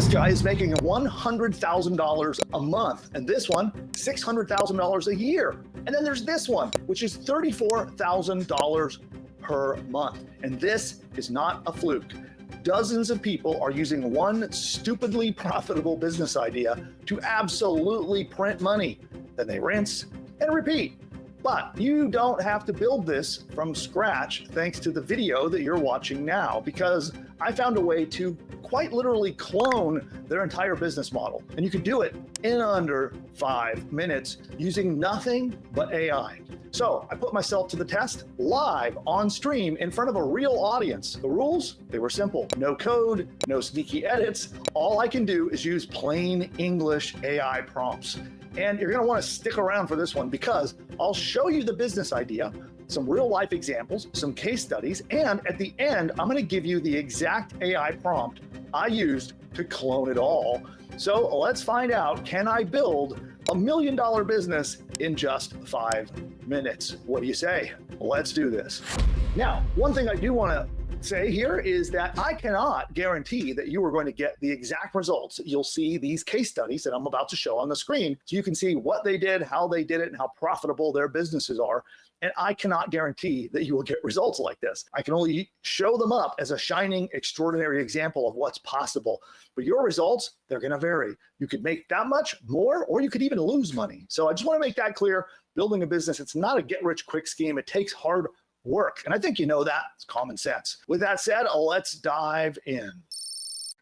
This guy is making $100,000 a month, and this one, $600,000 a year. And then there's this one, which is $34,000 per month. And this is not a fluke. Dozens of people are using one stupidly profitable business idea to absolutely print money. Then they rinse and repeat. But you don't have to build this from scratch thanks to the video that you're watching now, because I found a way to quite literally clone their entire business model. And you can do it in under 5 minutes using nothing but AI. So I put myself to the test live on stream in front of a real audience. The rules, they were simple. No code, no sneaky edits. All I can do is use plain English AI prompts. And you're gonna wanna stick around for this one because I'll show you the business idea, some real life examples, some case studies, and at the end, I'm gonna give you the exact AI prompt I used to clone it all. So let's find out, can I build $1 million business in just 5 minutes? What do you say? Let's do this. Now, one thing I do wanna say here is that I cannot guarantee that you are going to get the exact results. You'll see these case studies that I'm about to show on the screen, so you can see what they did, how they did it, and how profitable their businesses are. And I cannot guarantee that you will get results like this. I can only show them up as a shining, extraordinary example of what's possible. But your results, they're gonna vary. You could make that much more, or you could even lose money. So I just wanna make that clear. Building a business, it's not a get-rich-quick scheme. It takes hard work. And I think you know that. It's common sense. With that said, let's dive in.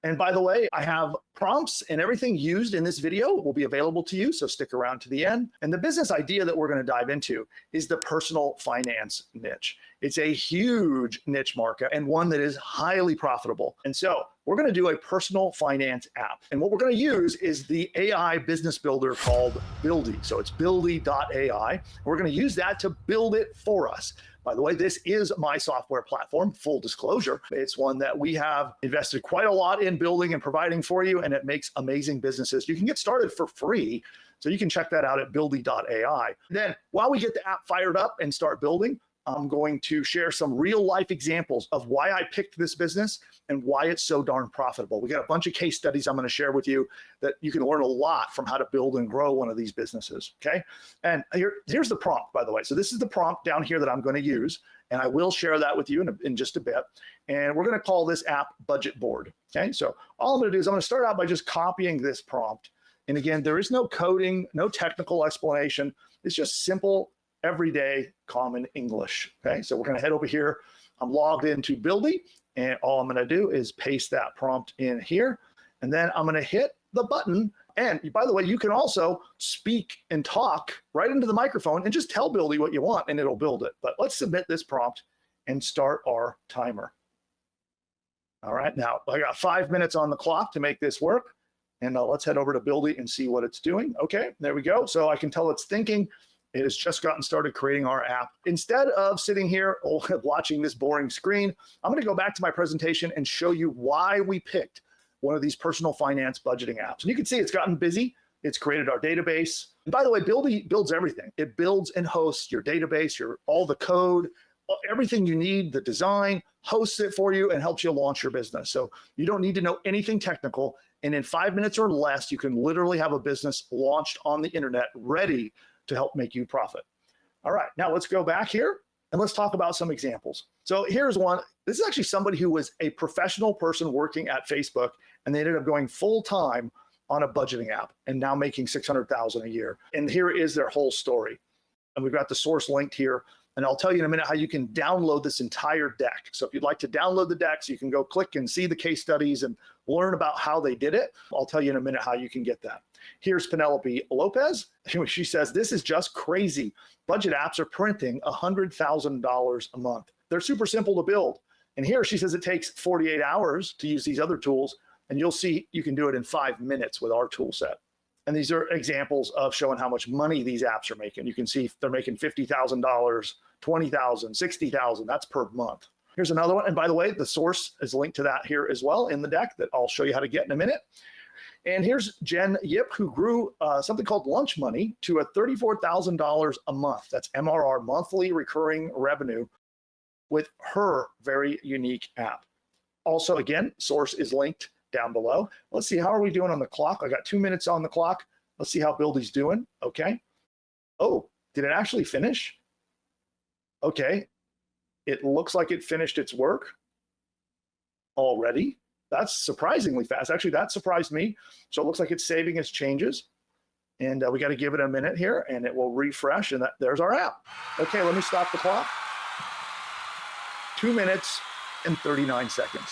And by the way, I have prompts and everything used in this video will be available to you, so stick around to the end. And the business idea that we're going to dive into is the personal finance niche. It's a huge niche market and one that is highly profitable. And so we're going to do a personal finance app. And what we're going to use is the AI business builder called Buildy. So it's buildy.ai. We're going to use that to build it for us. By the way, this is my software platform, full disclosure. It's one that we have invested quite a lot in building and providing for you, and it makes amazing businesses. You can get started for free, so you can check that out at buildy.ai. Then, while we get the app fired up and start building, I'm going to share some real life examples of why I picked this business and why it's so darn profitable. We got a bunch of case studies I'm going to share with you that you can learn a lot from how to build and grow one of these businesses, okay? And here's the prompt, by the way. So this is the prompt down here that I'm going to use, and I will share that with you in just a bit. And we're going to call this app Budget Board, okay? So all I'm going to do is I'm going to start out by just copying this prompt. And again, there is no coding, no technical explanation. It's just simple, everyday common English. Okay, so we're going to head over here. I'm logged into Buildy, and all I'm going to do is paste that prompt in here, and then I'm going to hit the button. And by the way, you can also speak and talk right into the microphone and just tell Buildy what you want, and it'll build it. But let's submit this prompt and start our timer. All right, now I got 5 minutes on the clock to make this work, and let's head over to Buildy and see what it's doing. Okay, there we go. So I can tell it's thinking. It has just gotten started creating our app. Instead of sitting here watching this boring screen, I'm going to go back to my presentation and show you why we picked one of these personal finance budgeting apps. And you can see it's gotten busy. It's created our database. And by the way, Buildy builds everything. It builds and hosts your database, all the code, everything you need, the design, hosts it for you and helps you launch your business. So you don't need to know anything technical. And in 5 minutes or less, you can literally have a business launched on the internet ready to help make you profit. All right, now let's go back here and let's talk about some examples. So here's one. This is actually somebody who was a professional person working at Facebook, and they ended up going full-time on a budgeting app and now making $600,000 a year. And here is their whole story. And we've got the source linked here. And I'll tell you in a minute how you can download this entire deck. So if you'd like to download the decks, you can go click and see the case studies and learn about how they did it. I'll tell you in a minute how you can get that. Here's Penelope Lopez. She says, this is just crazy. Budget apps are printing $100,000 a month. They're super simple to build. And here she says it takes 48 hours to use these other tools. And you'll see you can do it in 5 minutes with our tool set. And these are examples of showing how much money these apps are making. You can see they're making $50,000, $20,000, $60,000. That's per month. Here's another one. And by the way, the source is linked to that here as well in the deck that I'll show you how to get in a minute. And here's Jen Yip, who grew something called Lunch Money to a $34,000 a month. That's MRR, monthly recurring revenue, with her very unique app. Also, again, source is linked down below. Let's see, how are we doing on the clock? I got 2 minutes on the clock. Let's see how Buildy's doing. Okay. Oh, did it actually finish? Okay. It looks like it finished its work already. That's surprisingly fast. Actually, that surprised me. So it looks like it's saving its changes. And we got to give it a minute here and it will refresh, and there's our app. Okay, let me stop the clock. 2 minutes and 39 seconds.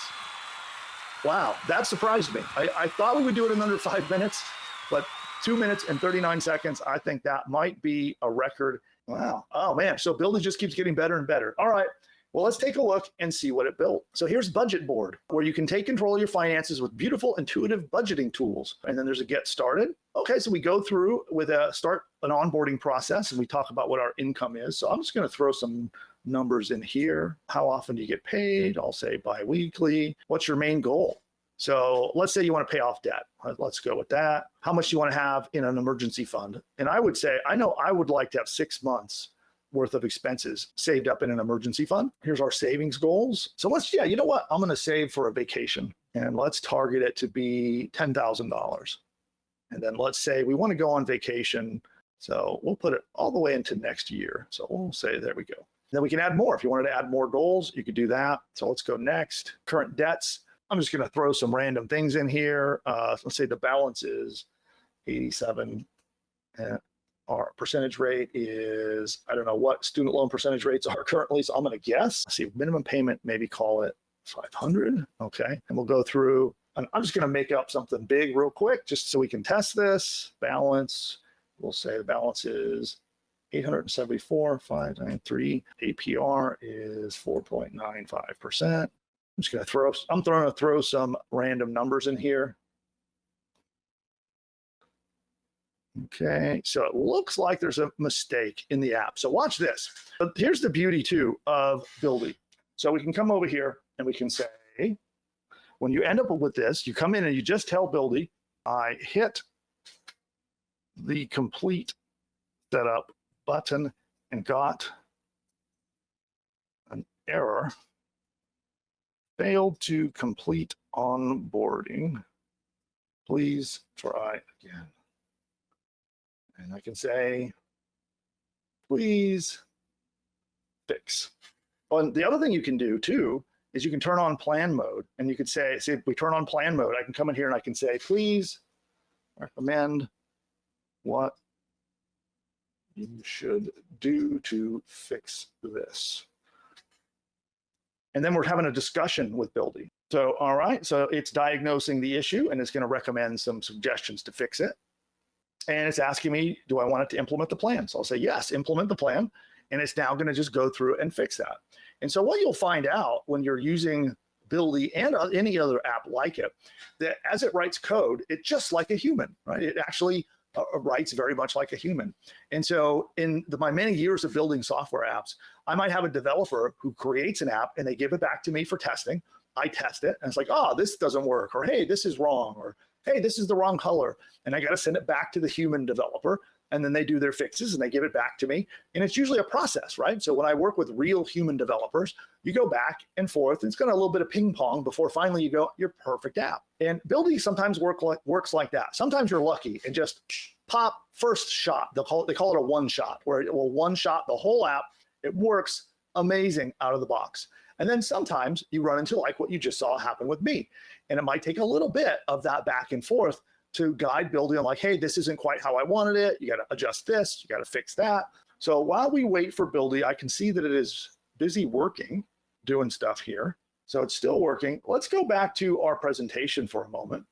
Wow, that surprised me. I thought we would do it in under 5 minutes, but 2 minutes and 39 seconds, I think that might be a record. Wow. Oh man, so Buildy just keeps getting better and better. All right, well, let's take a look and see what it built. So here's Budget Board, where you can take control of your finances with beautiful, intuitive budgeting tools. And then there's a Get Started. Okay, so we go through with start an onboarding process, and we talk about what our income is. So I'm just going to throw some numbers in here. How often do you get paid? I'll say bi-weekly. What's your main goal? So let's say you want to pay off debt. Let's go with that. How much do you want to have in an emergency fund? And I would say, I know I would like to have 6 months worth of expenses saved up in an emergency fund. Here's our savings goals. So you know what? I'm going to save for a vacation, and let's target it to be $10,000. And then let's say we want to go on vacation. So we'll put it all the way into next year. So we'll say, there we go. Then we can add more. If you wanted to add more goals, you could do that. So let's go next. Current debts. I'm just going to throw some random things in here. Let's say the balance is 87. And our percentage rate is, I don't know what student loan percentage rates are currently, so I'm going to guess. Let's see, minimum payment, maybe call it 500. Okay. And we'll go through, and I'm just going to make up something big real quick just so we can test this. Balance, we'll say the balance is 874,593. APR is 4.95%. I'm just going to throw some random numbers in here. Okay, so it looks like there's a mistake in the app. So watch this. But here's the beauty too of Buildy. So we can come over here and we can say, when you end up with this, you come in and you just tell Buildy, I hit the complete setup button and got an error. Failed to complete onboarding. Please try again. And I can say, please fix. And the other thing you can do too is you can turn on plan mode, and you could say, if we turn on plan mode, I can come in here and I can say, please recommend what you should do to fix this. And then we're having a discussion with Buildy. So, all right, so it's diagnosing the issue and it's going to recommend some suggestions to fix it. And it's asking me, do I want it to implement the plan? So I'll say, yes, implement the plan. And it's now going to just go through and fix that. And so what you'll find out when you're using Buildy and any other app like it, that as it writes code, it's just like a human, right? It actually writes very much like a human. And so in my many years of building software apps, I might have a developer who creates an app and they give it back to me for testing. I test it and it's like, oh, this doesn't work, or hey, this is wrong, or hey, this is the wrong color. And I got to send it back to the human developer, and then they do their fixes and they give it back to me. And it's usually a process, right? So when I work with real human developers, you go back and forth. It's got a little bit of ping pong before finally you go, your perfect app. And Buildy sometimes works like that. Sometimes you're lucky and just pop first shot. They call it a one shot, where it will one shot the whole app. It works amazing out of the box. And then sometimes you run into like what you just saw happen with me. And it might take a little bit of that back and forth to guide Buildy on like, hey, this isn't quite how I wanted it. You got to adjust this, you got to fix that. So while we wait for Buildy, I can see that it is busy working, doing stuff here. So it's still working. Let's go back to our presentation for a moment.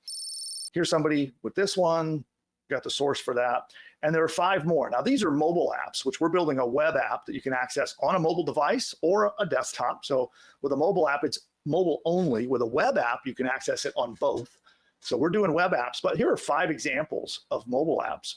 Here's somebody with this one, got the source for that. And there are 5 more. Now these are mobile apps, which we're building a web app that you can access on a mobile device or a desktop. So with a mobile app, it's mobile only. With a web app, you can access it on both. So we're doing web apps, but here are 5 examples of mobile apps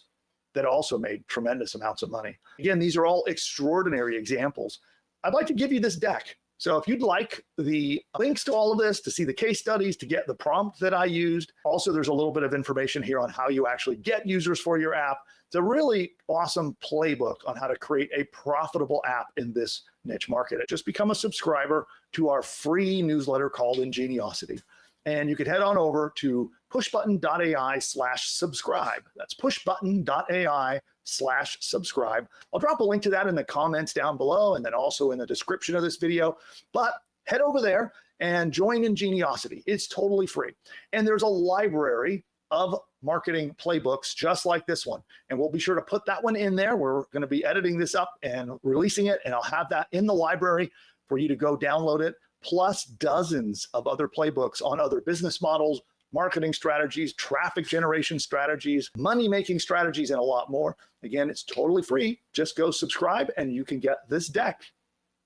that also made tremendous amounts of money. Again, these are all extraordinary examples. I'd like to give you this deck. So if you'd like the links to all of this, to see the case studies, to get the prompt that I used, also there's a little bit of information here on how you actually get users for your app. It's a really awesome playbook on how to create a profitable app in this niche market. Just become a subscriber to our free newsletter called Ingeniosity. And you can head on over to pushbutton.ai/subscribe. That's pushbutton.ai/subscribe. I'll drop a link to that in the comments down below and then also in the description of this video. But head over there and join Ingeniosity. It's totally free. And there's a library of marketing playbooks just like this one. And we'll be sure to put that one in there. We're going to be editing this up and releasing it, and I'll have that in the library for you to go download it, plus dozens of other playbooks on other business models, marketing strategies, traffic generation strategies, money-making strategies, and a lot more. Again, it's totally free. Just go subscribe and you can get this deck,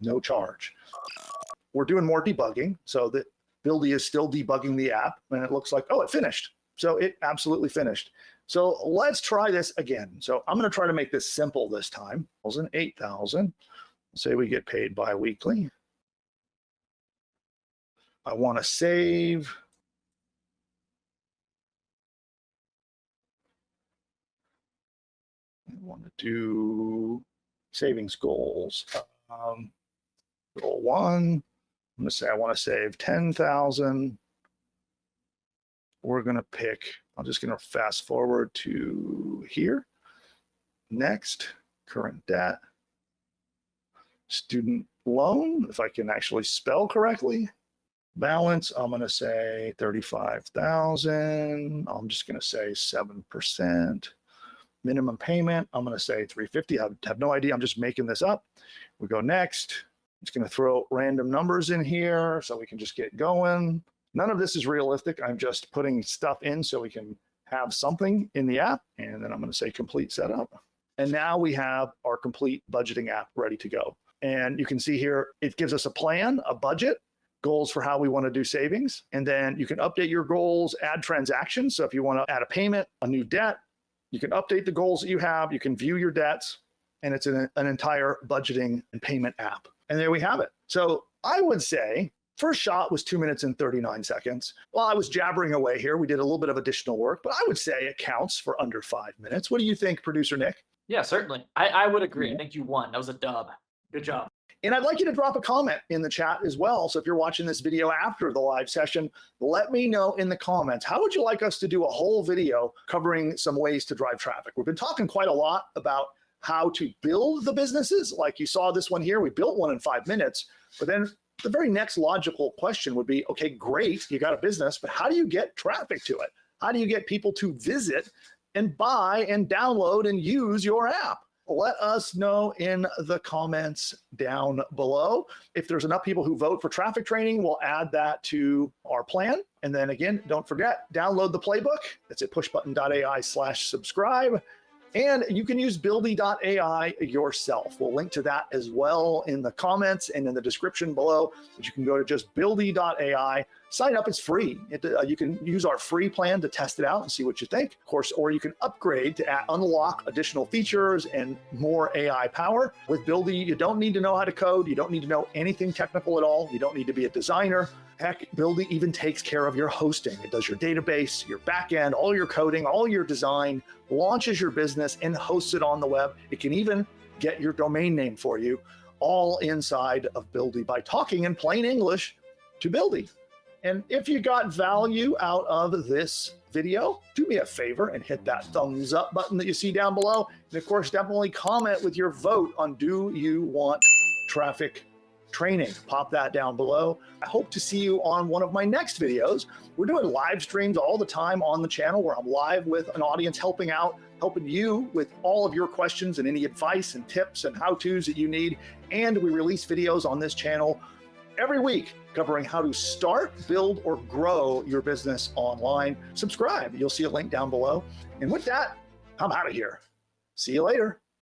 no charge. We're doing more debugging, so that Buildy is still debugging the app, and it looks like, oh, it finished. So it absolutely finished. So let's try this again. So I'm going to try to make this simple this time. 8,000. Say we get paid bi-weekly. I want to save. I want to do savings goals. Goal 1. I'm going to say I want to save 10,000. We're going to pick, I'm just going to fast forward to here. Next, current debt, student loan, if I can actually spell correctly. Balance, I'm going to say 35,000. I'm just going to say 7%. Minimum payment, I'm going to say 350. I have no idea. I'm just making this up. We go next. I'm just going to throw random numbers in here so we can just get going. None of this is realistic. I'm just putting stuff in so we can have something in the app. And then I'm going to say complete setup. And now we have our complete budgeting app ready to go. And you can see here, it gives us a plan, a budget, goals for how we want to do savings. And then you can update your goals, add transactions. So if you want to add a payment, a new debt, you can update the goals that you have. You can view your debts. And it's an entire budgeting and payment app. And there we have it. So I would say, first shot was 2 minutes and 39 seconds. Well, I was jabbering away here. We did a little bit of additional work, but I would say it counts for under 5 minutes. What do you think, producer Nick? Yeah, certainly. I would agree. I think you won. That was a dub. Good job. And I'd like you to drop a comment in the chat as well. So if you're watching this video after the live session, let me know in the comments, how would you like us to do a whole video covering some ways to drive traffic? We've been talking quite a lot about how to build the businesses. Like you saw this one here, we built one in 5 minutes, but then the very next logical question would be, okay, great, you got a business, but how do you get traffic to it? How do you get people to visit and buy and download and use your app? Let us know in the comments down below. If there's enough people who vote for traffic training, we'll add that to our plan. And then again, don't forget, download the playbook. It's at pushbutton.ai/subscribe. And you can use buildy.ai yourself. We'll link to that as well in the comments and in the description below. But you can go to just buildy.ai, sign up, it's free. You can use our free plan to test it out and see what you think, of course, or you can upgrade to unlock additional features and more AI power. With Buildy, you don't need to know how to code. You don't need to know anything technical at all. You don't need to be a designer. Heck, Buildy even takes care of your hosting. It does your database, your backend, all your coding, all your design, launches your business and hosts it on the web. It can even get your domain name for you, all inside of Buildy by talking in plain English to Buildy. And if you got value out of this video, do me a favor and hit that thumbs up button that you see down below. And of course, definitely comment with your vote on, do you want traffic training? Pop that down below. I hope to see you on one of my next videos. We're doing live streams all the time on the channel where I'm live with an audience helping out, helping you with all of your questions and any advice and tips and how-tos that you need. And we release videos on this channel every week covering how to start, build, or grow your business online. Subscribe. You'll see a link down below. And with that, I'm out of here. See you later.